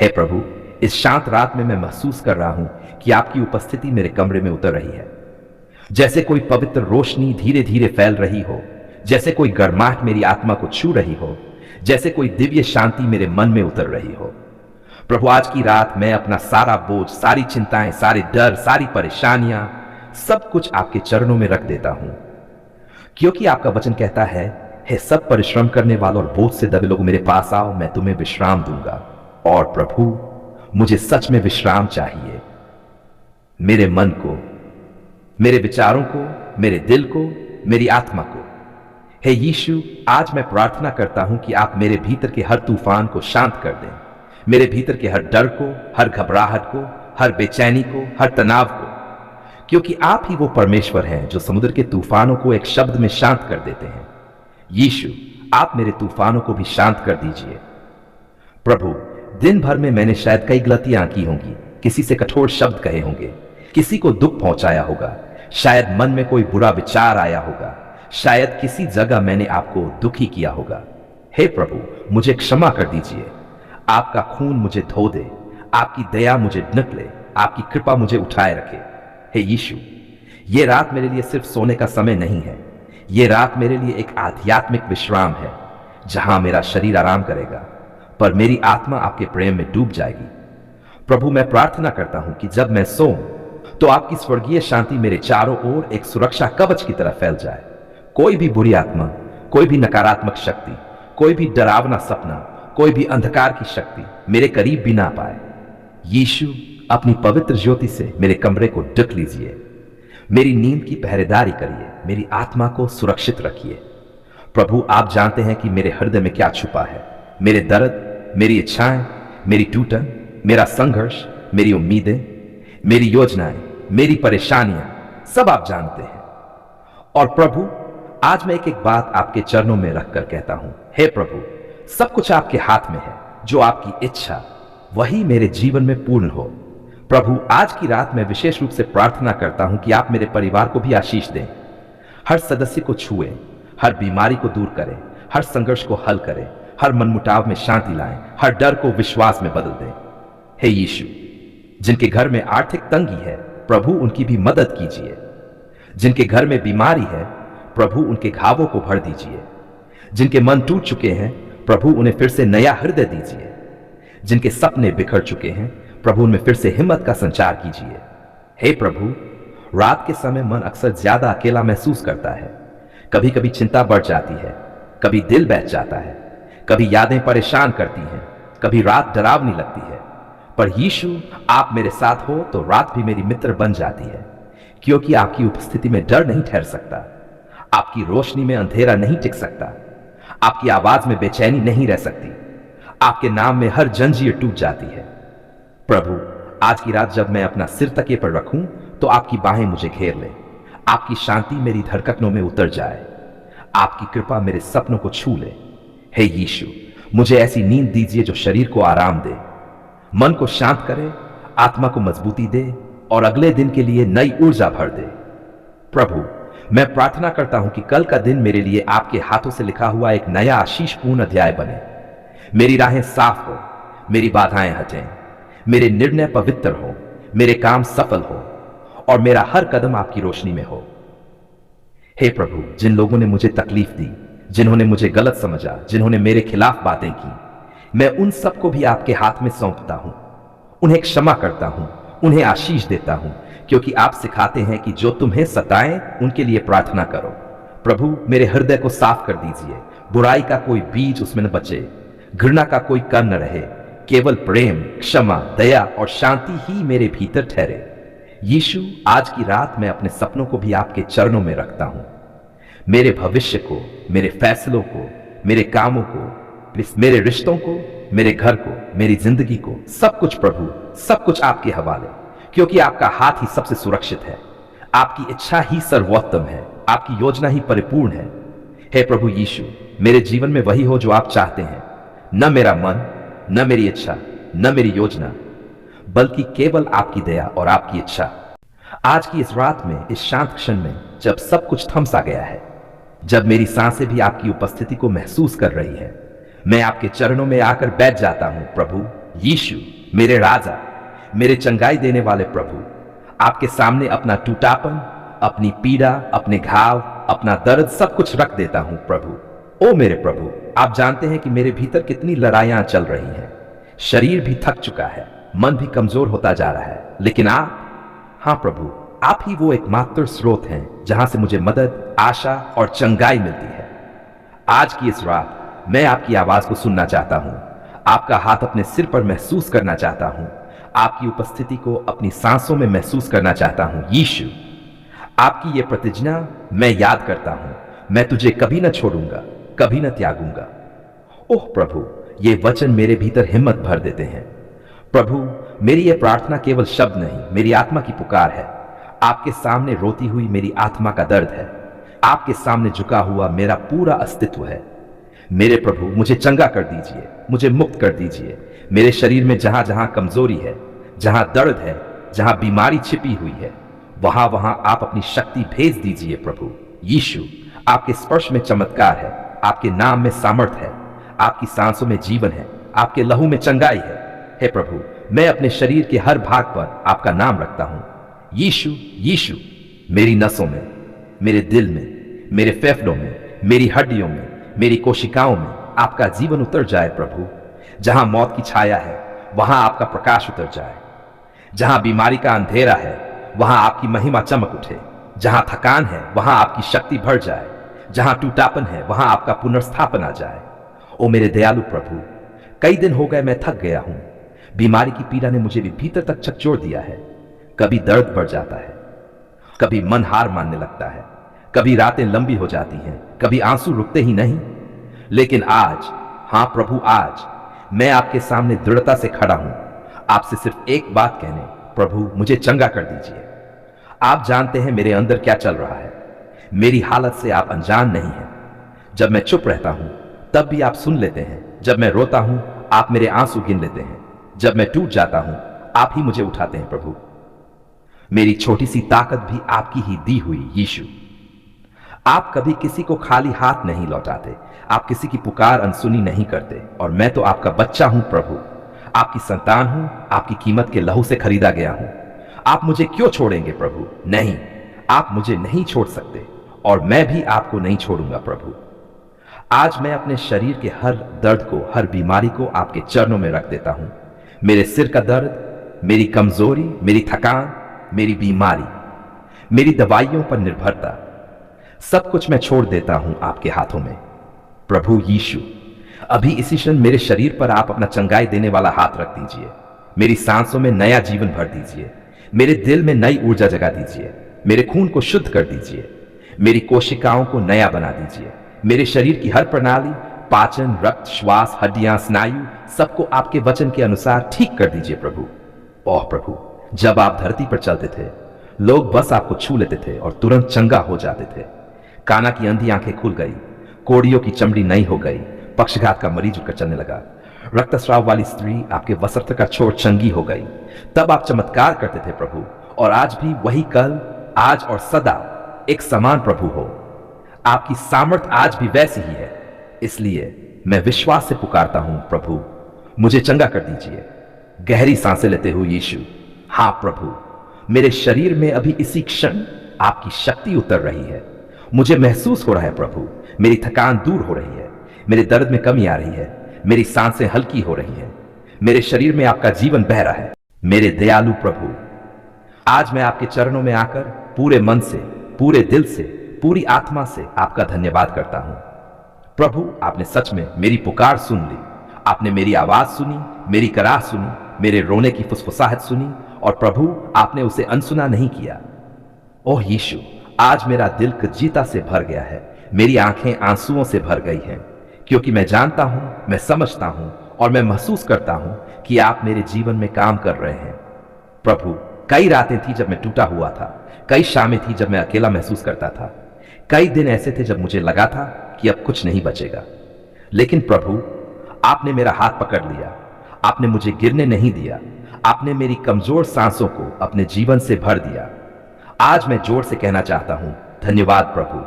हे प्रभु, इस शांत रात में मैं महसूस कर रहा हूं कि आपकी उपस्थिति मेरे कमरे में उतर रही है। जैसे कोई पवित्र रोशनी धीरे धीरे फैल रही हो, जैसे कोई गर्माहट मेरी आत्मा को छू रही हो, जैसे कोई दिव्य शांति मेरे मन में उतर रही हो। प्रभु, आज की रात मैं अपना सारा बोझ, सारी चिंताएं, सारे डर, सारी परेशानियां, सब कुछ आपके चरणों में रख देता हूं, क्योंकि आपका वचन कहता है, हे सब परिश्रम करने वालों और बोझ से दबे लोग मेरे पास आओ, मैं तुम्हें विश्राम दूंगा। और प्रभु, मुझे सच में विश्राम चाहिए। मेरे मन को, मेरे विचारों को, मेरे दिल को, मेरी आत्मा को। हे यीशु, आज मैं प्रार्थना करता हूं कि आप मेरे भीतर के हर तूफान को शांत कर दें, मेरे भीतर के हर डर को, हर घबराहट को, हर बेचैनी को, हर तनाव को, क्योंकि आप ही वो परमेश्वर हैं जो समुद्र के तूफानों को एक शब्द में शांत कर देते हैं। यीशु, आप मेरे तूफानों को भी शांत कर दीजिए। प्रभु, दिन भर में मैंने शायद कई गलतियां की होंगी, किसी से कठोर शब्द कहे होंगे, किसी को दुख पहुंचाया होगा, शायद मन में कोई बुरा विचार आया होगा, शायद किसी जगह मैंने आपको दुखी किया होगा। हे प्रभु, मुझे क्षमा कर दीजिए। आपका खून मुझे धो दे, आपकी दया मुझे ढक ले, आपकी कृपा मुझे उठाए रखे। हे यीशु, ये रात मेरे लिए सिर्फ सोने का समय नहीं है, ये रात मेरे लिए एक आध्यात्मिक विश्राम है, जहां मेरा शरीर आराम करेगा पर मेरी आत्मा आपके प्रेम में डूब जाएगी। प्रभु, मैं प्रार्थना करता हूं कि जब मैं सोऊं तो आपकी स्वर्गीय शांति मेरे चारों ओर एक सुरक्षा कवच की तरह फैल जाए। कोई भी बुरी आत्मा, कोई भी नकारात्मक शक्ति, कोई भी डरावना सपना, कोई भी अंधकार की शक्ति मेरे करीब भी ना पाए। यीशु, अपनी पवित्र ज्योति से मेरे कमरे को ढक लीजिए, मेरी नींद की पहरेदारी करिए, मेरी आत्मा को सुरक्षित रखिए। प्रभु, आप जानते हैं कि मेरे हृदय में क्या छुपा है, मेरे दर्द, मेरी इच्छाएं, मेरी टूटन, मेरा संघर्ष, मेरी उम्मीदें, मेरी योजनाएं, मेरी परेशानियां, सब आप जानते हैं। और प्रभु, आज मैं एक एक बात आपके चरणों में रखकर कहता हूं, हे प्रभु, सब कुछ आपके हाथ में है, जो आपकी इच्छा वही मेरे जीवन में पूर्ण हो। प्रभु, आज की रात मैं विशेष रूप से प्रार्थना करता हूं कि आप मेरे परिवार को भी आशीष दें, हर सदस्य को छुएं, हर बीमारी को दूर करें, हर संघर्ष को हल करें, हर मनमुटाव में शांति लाएं, हर डर को विश्वास में बदल दें। हे यीशु, जिनके घर में आर्थिक तंगी है, प्रभु उनकी भी मदद कीजिए। जिनके घर में बीमारी है, प्रभु उनके घावों को भर दीजिए। जिनके मन टूट चुके हैं, प्रभु उन्हें फिर से नया हृदय दीजिए। जिनके सपने बिखर चुके हैं, प्रभु उनमें फिर से हिम्मत का संचार कीजिए। हे प्रभु, रात के समय मन अक्सर ज्यादा अकेला महसूस करता है। कभी कभी चिंता बढ़ जाती है, कभी दिल बैठ जाता है, कभी यादें परेशान करती हैं, कभी रात डरावनी लगती है। पर यीशु, आप मेरे साथ हो तो रात भी मेरी मित्र बन जाती है, क्योंकि आपकी उपस्थिति में डर नहीं ठहर सकता, आपकी रोशनी में अंधेरा नहीं टिक सकता, आपकी आवाज में बेचैनी नहीं रह सकती, आपके नाम में हर जंजीर टूट जाती है। प्रभु, आज की रात जब मैं अपना सिर तकिए पर रखूं तो आपकी बाहें मुझे घेर ले, आपकी शांति मेरी धड़कनों में उतर जाए, आपकी कृपा मेरे सपनों को छू ले। हे यीशु, मुझे ऐसी नींद दीजिए जो शरीर को आराम दे, मन को शांत करे, आत्मा को मजबूती दे और अगले दिन के लिए नई ऊर्जा भर दे। प्रभु, मैं प्रार्थना करता हूं कि कल का दिन मेरे लिए आपके हाथों से लिखा हुआ एक नया आशीषपूर्ण अध्याय बने। मेरी राहें साफ हो, मेरी बाधाएं हटें, मेरे निर्णय पवित्र हो, मेरे काम सफल हो और मेरा हर कदम आपकी रोशनी में हो। हे प्रभु, जिन लोगों ने मुझे तकलीफ दी, जिन्होंने मुझे गलत समझा, जिन्होंने मेरे खिलाफ बातें की, मैं उन सबको भी आपके हाथ में सौंपता हूं। उन्हें क्षमा करता हूं, उन्हें आशीष देता हूं, क्योंकि आप सिखाते हैं कि जो तुम्हें सताएं उनके लिए प्रार्थना करो। प्रभु, मेरे हृदय को साफ कर दीजिए, बुराई का कोई बीज उसमें न बचे, घृणा का कोई कण न रहे, केवल प्रेम, क्षमा, दया और शांति ही मेरे भीतर ठहरे। यीशु, आज की रात मैं अपने सपनों को भी आपके चरणों में रखता हूं। मेरे भविष्य को, मेरे फैसलों को, मेरे कामों को, मेरे रिश्तों को, मेरे घर को, मेरी जिंदगी को, सब कुछ प्रभु, सब कुछ आपके हवाले, क्योंकि आपका हाथ ही सबसे सुरक्षित है, आपकी इच्छा ही सर्वोत्तम है, आपकी योजना ही परिपूर्ण है। हे प्रभु यीशु, मेरे जीवन में वही हो जो आप चाहते हैं, न मेरा मन, न मेरी इच्छा, न मेरी योजना, बल्कि केवल आपकी दया और आपकी इच्छा। आज की इस रात में, इस शांत क्षण में, जब सब कुछ थम सा गया है, जब मेरी सांसें भी आपकी उपस्थिति को महसूस कर रही है, मैं आपके चरणों में आकर बैठ जाता हूं। प्रभु यीशु, मेरे राजा, मेरे चंगाई देने वाले प्रभु, आपके सामने अपना टूटापन, अपनी पीड़ा, अपने घाव, अपना दर्द सब कुछ रख देता हूं प्रभु। ओ मेरे प्रभु, आप जानते हैं कि मेरे भीतर कितनी लड़ाइयां चल रही हैं। शरीर भी थक चुका है, मन भी कमजोर होता जा रहा है, लेकिन आप, हाँ प्रभु, आप ही वो एकमात्र स्रोत हैं जहां से मुझे मदद, आशा और चंगाई मिलती है। आज की इस रात मैं आपकी आवाज को सुनना चाहता हूं, आपका हाथ अपने सिर पर महसूस करना चाहता हूं, आपकी उपस्थिति को अपनी सांसों में महसूस करना चाहता हूं। यीशु, आपकी ये प्रतिज्ञा मैं याद करता हूं, मैं तुझे कभी न छोड़ूंगा, कभी न त्यागूंगा। ओह प्रभु, ये वचन मेरे भीतर हिम्मत भर देते हैं। प्रभु, मेरी यह प्रार्थना केवल शब्द नहीं, मेरी आत्मा की पुकार है। आपके सामने रोती हुई मेरी आत्मा का दर्द है, आपके सामने झुका हुआ मेरा पूरा अस्तित्व है। मेरे प्रभु, मुझे चंगा कर दीजिए, मुझे मुक्त कर दीजिए। मेरे शरीर में जहां जहां कमजोरी है, जहां दर्द है, जहां बीमारी छिपी हुई है, वहां वहां आप अपनी शक्ति भेज दीजिए प्रभु। यीशु, आपके स्पर्श में चमत्कार है, आपके नाम में सामर्थ है, आपकी सांसों में जीवन है, आपके लहू में चंगाई है। हे प्रभु, मैं अपने शरीर के हर भाग पर आपका नाम रखता हूं। यीशु, यीशु, मेरी नसों में, मेरे दिल में, मेरे फेफड़ों में, मेरी हड्डियों में, मेरी कोशिकाओं में आपका जीवन उतर जाए प्रभु। जहां मौत की छाया है, वहां आपका प्रकाश उतर जाए। जहां बीमारी का अंधेरा है, वहां आपकी महिमा चमक उठे। जहां थकान है, वहां आपकी शक्ति भर जाए। जहां टूटापन है, वहां आपका पुनर्स्थापन आ जाए। ओ मेरे दयालु प्रभु, कई दिन हो गए मैं थक गया हूं। बीमारी की पीड़ा ने मुझे भी भीतर तक झकझोर दिया है। कभी दर्द बढ़ जाता है, कभी मन हार मानने लगता है, कभी रातें लंबी हो जाती हैं, कभी आंसू रुकते ही नहीं। लेकिन आज, हां प्रभु, आज मैं आपके सामने दृढ़ता से खड़ा हूं, आपसे सिर्फ एक बात कहने, प्रभु मुझे चंगा कर दीजिए। आप जानते हैं मेरे अंदर क्या चल रहा है। मेरी हालत से आप अनजान नहीं हैं। जब मैं चुप रहता हूं, तब भी आप सुन लेते हैं। जब मैं रोता हूं, आप मेरे आंसू गिन लेते हैं। जब मैं टूट जाता हूं, आप ही मुझे उठाते हैं प्रभु। मेरी छोटी सी ताकत भी आपकी ही दी हुई। यीशु, आप कभी किसी को खाली हाथ नहीं लौटाते, आप किसी की पुकार अनसुनी नहीं करते। और मैं तो आपका बच्चा हूं प्रभु, आपकी संतान हूं, आपकी कीमत के लहू से खरीदा गया हूं। आप मुझे क्यों छोड़ेंगे प्रभु? नहीं, आप मुझे नहीं छोड़ सकते और मैं भी आपको नहीं छोड़ूंगा प्रभु। आज मैं अपने शरीर के हर दर्द को, हर बीमारी को आपके चरणों में रख देता हूं। मेरे सिर का दर्द, मेरी कमजोरी, मेरी थकान, मेरी बीमारी, मेरी दवाइयों पर निर्भरता, सब कुछ मैं छोड़ देता हूं आपके हाथों में। प्रभु यीशु, अभी इसी क्षण मेरे शरीर पर आप अपना चंगाई देने वाला हाथ रख दीजिए। मेरी सांसों में नया जीवन भर दीजिए। मेरे दिल में नई ऊर्जा जगा दीजिए। मेरे खून को शुद्ध कर दीजिए। मेरी कोशिकाओं को नया बना दीजिए। मेरे शरीर की हर प्रणाली, पाचन, रक्त, श्वास, हड्डियां, स्नायु, सबको आपके वचन के अनुसार ठीक कर दीजिए प्रभु। ओह प्रभु, जब आप धरती पर चलते थे, लोग बस आपको छू लेते थे और तुरंत चंगा हो जाते थे। काना की अंधी आंखें खुल गई, कोड़ियों की चमड़ी नई हो गई, पक्षघात का मरीज उठकर चलने लगा, रक्तस्राव वाली स्त्री आपके वस्त्र का छोर चंगी हो गई। तब आप चमत्कार करते थे प्रभु, और आज भी वही कल, आज और सदा एक समान प्रभु हो। आपकी सामर्थ आज भी वैसी ही है। इसलिए मैं विश्वास से पुकारता हूं प्रभु, मुझे चंगा कर दीजिए। गहरी सांसें लेते हुए यीशु, हां प्रभु, मेरे शरीर में अभी इसी क्षण आपकी शक्ति उतर रही है। मुझे महसूस हो रहा है प्रभु, मेरी थकान दूर हो रही है, मेरे दर्द में कमी आ रही है, मेरी सांसें हल्की हो रही हैं, मेरे शरीर में आपका जीवन बह रहा है। मेरे दयालु प्रभु, आज मैं आपके चरणों में आकर पूरे मन से, पूरे दिल से, पूरी आत्मा से आपका धन्यवाद करता हूं। प्रभु, आपने सच में मेरी पुकार सुन ली। आपने मेरी आवाज सुनी, मेरी कराह सुनी, मेरे रोने की फुसफुसाहट सुनी, और प्रभु आपने उसे अनसुना नहीं किया। ओह यीशु, आज मेरा दिल कजीता से भर गया है, मेरी आंखें आंसुओं से भर गई हैं, क्योंकि मैं जानता हूं, मैं समझता हूं और मैं महसूस करता हूं कि आप मेरे जीवन में काम कर रहे हैं। प्रभु, कई रातें थी जब मैं टूटा हुआ था, कई शामें थी जब मैं अकेला महसूस करता था, कई दिन ऐसे थे जब मुझे लगा था कि अब कुछ नहीं बचेगा। लेकिन प्रभु, आपने मेरा हाथ पकड़ लिया, आपने मुझे गिरने नहीं दिया, आपने मेरी कमजोर सांसों को अपने जीवन से भर दिया। आज मैं जोर से कहना चाहता हूं, धन्यवाद प्रभु,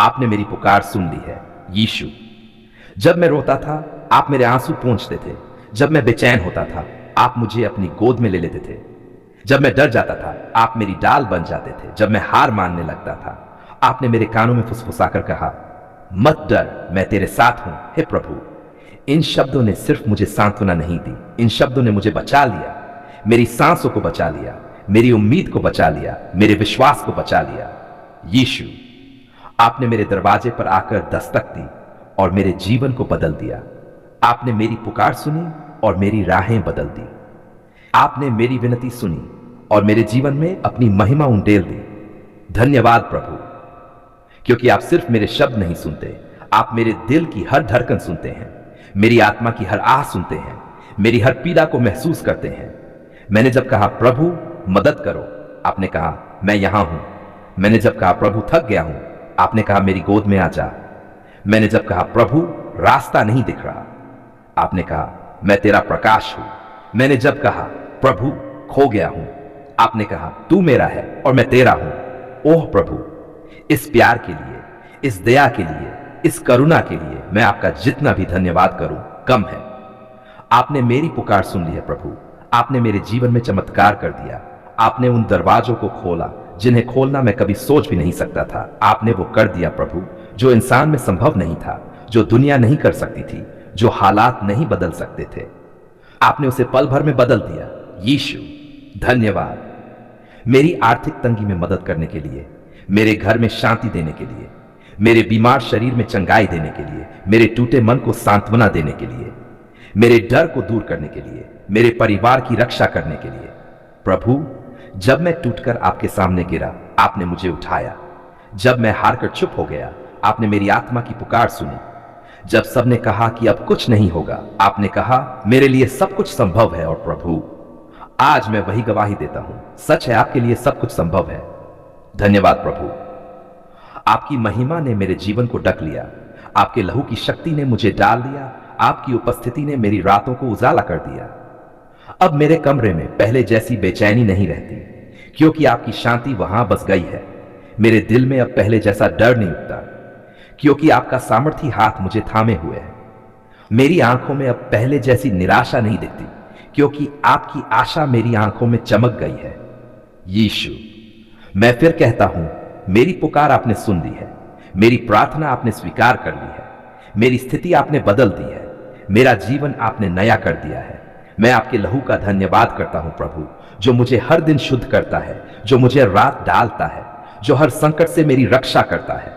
आपने मेरी पुकार सुन ली है। यीशु, जब मैं रोता था, आप मेरे आंसू पोंछते थे। जब मैं बेचैन होता था, आप मुझे अपनी गोद में ले लेते थे। जब मैं डर जाता था आप मेरी डाल बन जाते थे। जब मैं हार मानने लगता था आपने मेरे कानों में फुसफुसाकर कहा, मत डर, मैं तेरे साथ हूं। हे प्रभु, इन शब्दों ने सिर्फ मुझे सांत्वना नहीं दी, इन शब्दों ने मुझे बचा लिया, मेरी सांसों को बचा लिया, मेरी उम्मीद को बचा लिया, मेरे विश्वास को बचा लिया। यीशु, आपने मेरे दरवाजे पर आकर दस्तक दी और मेरे जीवन को बदल दिया। आपने मेरी पुकार सुनी और मेरी राहें बदल दी। आपने मेरी विनती सुनी और मेरे जीवन में अपनी महिमा उंडेल दी। धन्यवाद प्रभु, क्योंकि आप सिर्फ मेरे शब्द नहीं सुनते, आप मेरे दिल की हर धड़कन सुनते हैं, मेरी आत्मा की हर आह सुनते हैं, मेरी हर पीड़ा को महसूस करते हैं। मैंने जब कहा प्रभु मदद करो, आपने कहा मैं यहां हूं। मैंने जब कहा प्रभु थक गया हूं, आपने कहा मेरी गोद में आ जा। मैंने जब कहा प्रभु रास्ता नहीं दिख रहा, आपने कहा मैं तेरा प्रकाश हूं। मैंने जब कहा प्रभु खो गया हूं, आपने कहा तू मेरा है और मैं तेरा हूं। ओह प्रभु, इस प्यार के लिए, इस दया के लिए, इस करुणा के लिए मैं आपका जितना भी धन्यवाद करूं कम है। आपने मेरी पुकार सुन ली है प्रभु, आपने मेरे जीवन में चमत्कार कर दिया। आपने उन दरवाजों को खोला जिन्हें खोलना मैं कभी सोच भी नहीं सकता था। आपने वो कर दिया प्रभु जो इंसान में संभव नहीं था, जो दुनिया नहीं कर सकती थी, जो हालात नहीं बदल सकते थे। आपने उसे पल भर में बदल दिया। यीशु धन्यवाद, मेरी आर्थिक तंगी में मदद करने के लिए, मेरे घर में शांति देने के लिए, मेरे बीमार शरीर में चंगाई देने के लिए, मेरे टूटे मन को सांत्वना देने के लिए, मेरे डर को दूर करने के लिए, मेरे परिवार की रक्षा करने के लिए। प्रभु, जब मैं टूटकर आपके सामने गिरा आपने मुझे उठाया। जब मैं हारकर चुप हो गया आपने मेरी आत्मा की पुकार सुनी। जब सबने कहा कि अब कुछ नहीं होगा, आपने कहा मेरे लिए सब कुछ संभव है। और प्रभु, आज मैं वही गवाही देता हूं, सच है आपके लिए सब कुछ संभव है। धन्यवाद प्रभु, आपकी महिमा ने मेरे जीवन को ढक लिया, आपके लहू की शक्ति ने मुझे डाल दिया, आपकी उपस्थिति ने मेरी रातों को उजाला कर दिया। अब मेरे कमरे में पहले जैसी बेचैनी नहीं रहती, क्योंकि आपकी शांति वहां बस गई है। मेरे दिल में अब पहले जैसा डर नहीं उठता, क्योंकि आपका सामर्थी हाथ मुझे थामे हुए है। मेरी आंखों में अब पहले जैसी निराशा नहीं दिखती, क्योंकि आपकी आशा मेरी आंखों में चमक गई है। यीशु, मैं फिर कहता हूं, मेरी पुकार आपने सुन ली है, मेरी प्रार्थना आपने स्वीकार कर ली है, मेरी स्थिति आपने बदल दी है, मेरा जीवन आपने नया कर दिया है। मैं आपके लहू का धन्यवाद करता हूं प्रभु, जो मुझे हर दिन शुद्ध करता है, जो मुझे रात डालता है, जो हर संकट से मेरी रक्षा करता है।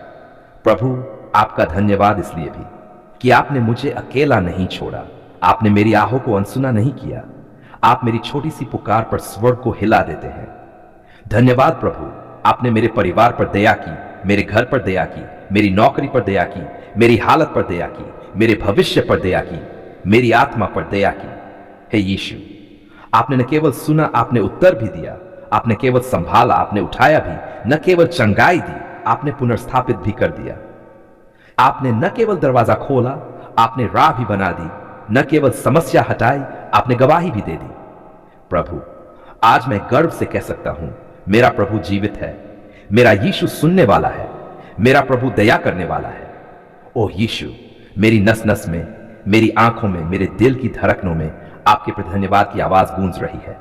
प्रभु, आपका धन्यवाद इसलिए भी कि आपने मुझे अकेला नहीं छोड़ा, आपने मेरी आहों को अनसुना नहीं किया। आप मेरी छोटी सी पुकार पर स्वर्ग को हिला देते हैं। धन्यवाद प्रभु, आपने मेरे परिवार पर दया की, मेरे घर पर दया की, मेरी नौकरी पर दया की, मेरी हालत पर दया की, मेरे भविष्य पर दया की, मेरी आत्मा पर दया की। हे यीशु, आपने न केवल सुना, आपने उत्तर भी दिया। आपने केवल संभाला, आपने उठाया भी। न केवल चंगाई दी, आपने पुनर्स्थापित भी कर दिया। आपने न केवल दरवाजा खोला, आपने राह भी बना दी। न केवल समस्या हटाई, आपने गवाही भी दे दी। प्रभु, आज मैं गर्व से कह सकता हूं, मेरा प्रभु जीवित है, मेरा यीशु सुनने वाला है, मेरा प्रभु दया करने वाला है। ओह यीशु, मेरी नस नस में, मेरी आंखों में, मेरे दिल की धड़कनों में आपके प्रति धन्यवाद की आवाज गूंज रही है।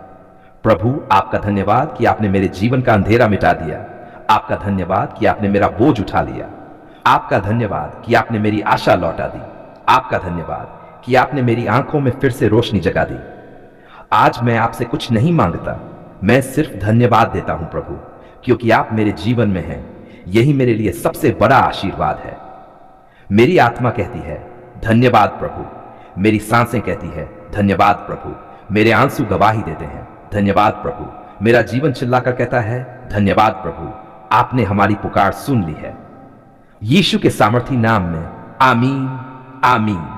प्रभु, आपका धन्यवाद कि आपने मेरे जीवन का अंधेरा मिटा दिया। आपका धन्यवाद कि आपने मेरा बोझ उठा लिया। आपका धन्यवाद कि आपने मेरी आशा लौटा दी। आपका धन्यवाद कि आपने मेरी आंखों में फिर से रोशनी जगा दी। आज मैं आपसे कुछ नहीं मांगता, मैं सिर्फ धन्यवाद देता हूं प्रभु, क्योंकि आप मेरे जीवन में हैं। यही मेरे लिए सबसे बड़ा आशीर्वाद है। मेरी आत्मा कहती है धन्यवाद प्रभु, मेरी सांसें कहती है धन्यवाद प्रभु, मेरे आंसू गवाही देते हैं धन्यवाद प्रभु, मेरा जीवन चिल्लाकर कहता है धन्यवाद प्रभु, आपने हमारी पुकार सुन ली है। यीशु के सामर्थी नाम में आमीन, आमीन।